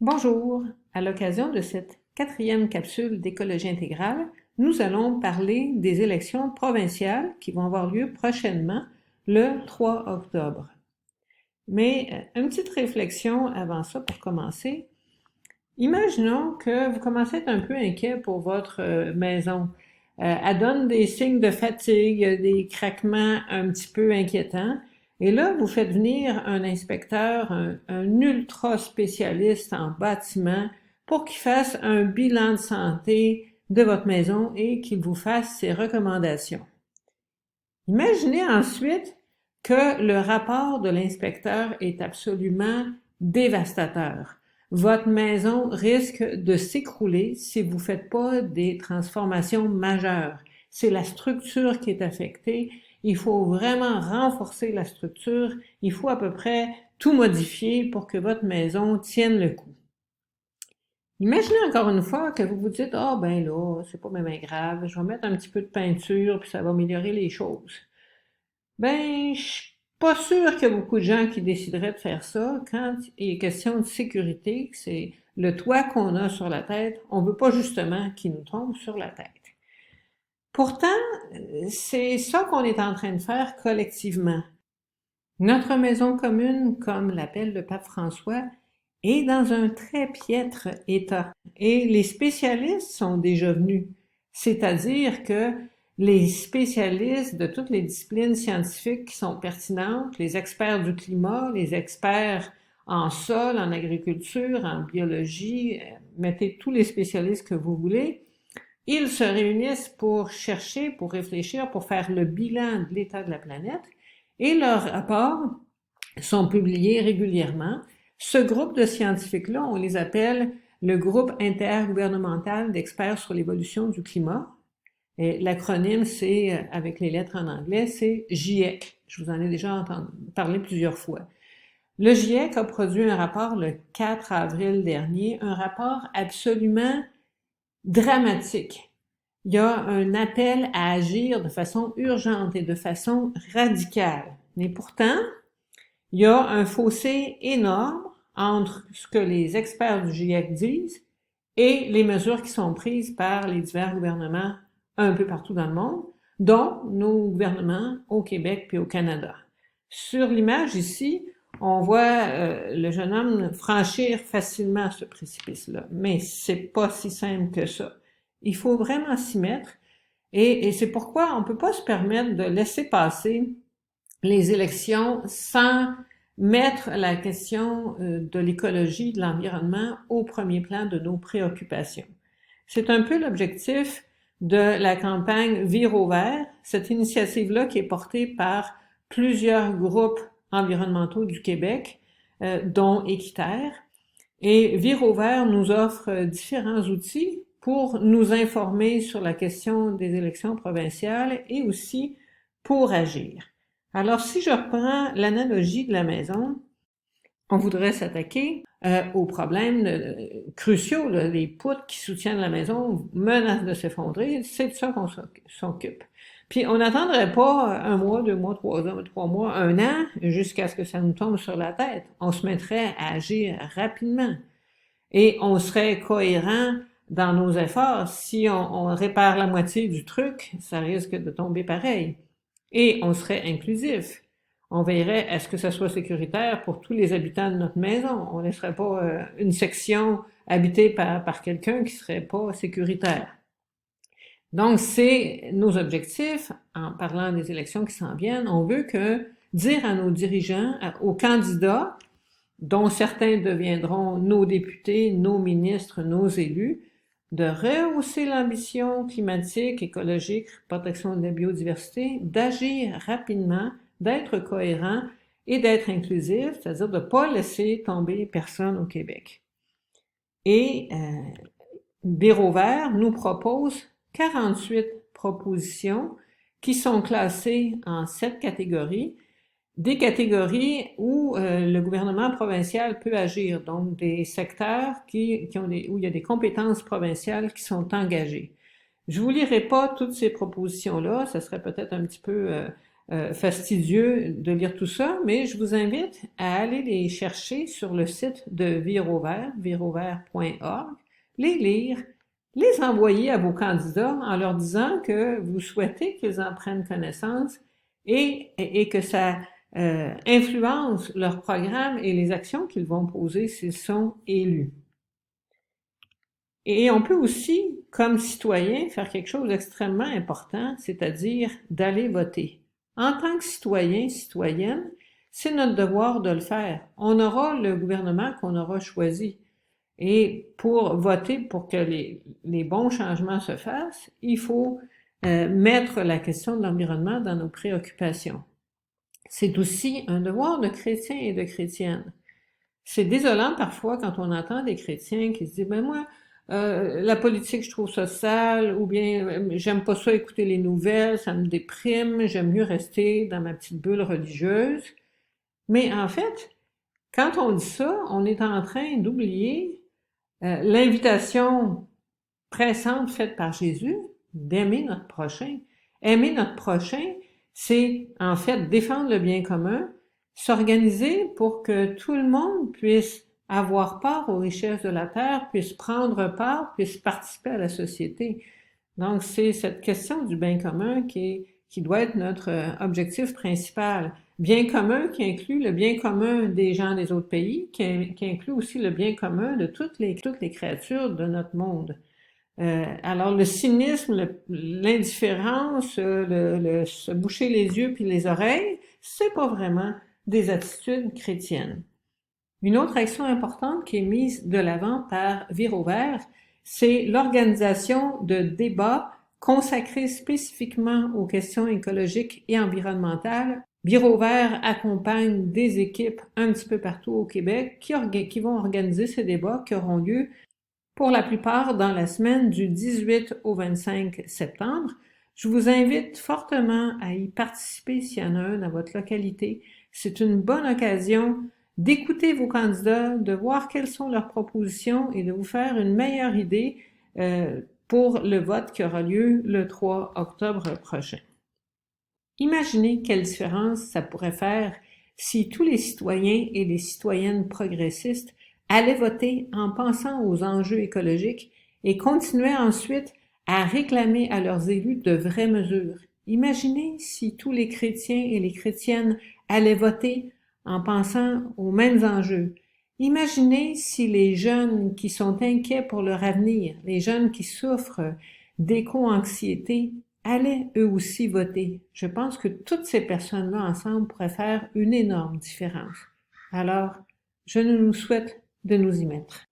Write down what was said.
Bonjour! À l'occasion de cette quatrième capsule d'écologie intégrale, nous allons parler des élections provinciales qui vont avoir lieu prochainement, le 3 octobre. Mais une petite réflexion avant ça pour commencer. Imaginons que vous commencez à être un peu inquiet pour votre maison. Elle donne des signes de fatigue, des craquements un petit peu inquiétants. Et là, vous faites venir un inspecteur, un ultra spécialiste en bâtiment pour qu'il fasse un bilan de santé de votre maison et qu'il vous fasse ses recommandations. Imaginez ensuite que le rapport de l'inspecteur est absolument dévastateur. Votre maison risque de s'écrouler si vous ne faites pas des transformations majeures. C'est la structure qui est affectée. Il faut vraiment renforcer la structure. Il faut à peu près tout modifier pour que votre maison tienne le coup. Imaginez encore une fois que vous vous dites, ah ben là, c'est pas même grave, je vais mettre un petit peu de peinture puis ça va améliorer les choses. Ben, je suis pas sûre qu'il y a beaucoup de gens qui décideraient de faire ça quand il est question de sécurité, que c'est le toit qu'on a sur la tête, on veut pas justement qu'il nous tombe sur la tête. Pourtant, c'est ça qu'on est en train de faire collectivement. Notre maison commune, comme l'appelle le pape François, est dans un très piètre état. Et les spécialistes sont déjà venus. C'est-à-dire que les spécialistes de toutes les disciplines scientifiques qui sont pertinentes, les experts du climat, les experts en sol, en agriculture, en biologie, mettez tous les spécialistes que vous voulez, ils se réunissent pour chercher, pour réfléchir, pour faire le bilan de l'état de la planète et leurs rapports sont publiés régulièrement. Ce groupe de scientifiques-là, on les appelle le groupe intergouvernemental d'experts sur l'évolution du climat. L'acronyme, c'est, avec les lettres en anglais, c'est GIEC. Je vous en ai déjà entendu parler plusieurs fois. Le GIEC a produit un rapport le 4 avril dernier, un rapport absolument dramatique. Il y a un appel à agir de façon urgente et de façon radicale. Mais pourtant, il y a un fossé énorme entre ce que les experts du GIEC disent et les mesures qui sont prises par les divers gouvernements un peu partout dans le monde, dont nos gouvernements au Québec puis au Canada. Sur l'image ici, on voit le jeune homme franchir facilement ce précipice-là, mais c'est pas si simple que ça. Il faut vraiment s'y mettre et c'est pourquoi on peut pas se permettre de laisser passer les élections sans mettre la question de l'écologie, de l'environnement au premier plan de nos préoccupations. C'est un peu l'objectif de la campagne Vire au vert, cette initiative-là qui est portée par plusieurs groupes environnementaux du Québec, dont Équiterre. Et Vire au vert nous offre différents outils pour nous informer sur la question des élections provinciales et aussi pour agir. Alors, si je reprends l'analogie de la maison, on voudrait s'attaquer aux problèmes cruciaux, là, les poutres qui soutiennent la maison menacent de s'effondrer, c'est de ça qu'on s'occupe. Puis on n'attendrait pas un mois, 2 mois, 3 mois, un an, jusqu'à ce que ça nous tombe sur la tête. On se mettrait à agir rapidement. Et on serait cohérent dans nos efforts. Si on répare la moitié du truc, ça risque de tomber pareil. Et on serait inclusif. On veillerait à ce que ça soit sécuritaire pour tous les habitants de notre maison. On ne laisserait pas une section habitée par quelqu'un qui serait pas sécuritaire. Donc, c'est nos objectifs en parlant des élections qui s'en viennent. On veut dire à nos dirigeants, aux candidats, dont certains deviendront nos députés, nos ministres, nos élus, de rehausser l'ambition climatique, écologique, protection de la biodiversité, d'agir rapidement, d'être cohérent et d'être inclusif, c'est-à-dire de ne pas laisser tomber personne au Québec. Et Bureau vert nous propose 48 propositions qui sont classées en 7 catégories, des catégories où le gouvernement provincial peut agir, donc des secteurs où il y a des compétences provinciales qui sont engagées. Je vous lirai pas toutes ces propositions-là, ça serait peut-être un petit peu fastidieux de lire tout ça, mais je vous invite à aller les chercher sur le site de Virovert, virovert.org, les lire, les envoyer à vos candidats en leur disant que vous souhaitez qu'ils en prennent connaissance et que ça influence leur programme et les actions qu'ils vont poser s'ils sont élus. Et on peut aussi, comme citoyen, faire quelque chose d'extrêmement important, c'est-à-dire d'aller voter. En tant que citoyen, citoyenne, c'est notre devoir de le faire. On aura le gouvernement qu'on aura choisi. Et pour voter pour que les bons changements se fassent, il faut mettre la question de l'environnement dans nos préoccupations. C'est aussi un devoir de chrétiens et de chrétiennes. C'est désolant parfois quand on entend des chrétiens qui se disent « Ben moi, la politique, je trouve ça sale » ou bien « J'aime pas ça écouter les nouvelles, ça me déprime, j'aime mieux rester dans ma petite bulle religieuse. » Mais en fait, quand on dit ça, on est en train d'oublier l'invitation pressante faite par Jésus d'aimer notre prochain. Aimer notre prochain, c'est en fait défendre le bien commun, s'organiser pour que tout le monde puisse avoir part aux richesses de la terre, puisse prendre part, puisse participer à la société. Donc, c'est cette question du bien commun qui doit être notre objectif principal. Bien commun qui inclut le bien commun des gens des autres pays, qui inclut aussi le bien commun de toutes les créatures de notre monde. Alors, le cynisme, l'indifférence, se boucher les yeux puis les oreilles, c'est pas vraiment des attitudes chrétiennes. Une autre action importante qui est mise de l'avant par Virovert, c'est l'organisation de débats consacrés spécifiquement aux questions écologiques et environnementales. Virovert accompagne des équipes un petit peu partout au Québec qui vont organiser ces débats qui auront lieu pour la plupart dans la semaine du 18 au 25 septembre. Je vous invite fortement à y participer s'il y en a un dans votre localité. C'est une bonne occasion d'écouter vos candidats, de voir quelles sont leurs propositions et de vous faire une meilleure idée pour le vote qui aura lieu le 3 octobre prochain. Imaginez quelle différence ça pourrait faire si tous les citoyens et les citoyennes progressistes allaient voter en pensant aux enjeux écologiques et continuaient ensuite à réclamer à leurs élus de vraies mesures. Imaginez si tous les chrétiens et les chrétiennes allaient voter en pensant aux mêmes enjeux. Imaginez si les jeunes qui sont inquiets pour leur avenir, les jeunes qui souffrent d'éco-anxiété, allaient eux aussi voter. Je pense que toutes ces personnes-là ensemble pourraient faire une énorme différence. Alors, je nous souhaite de nous y mettre.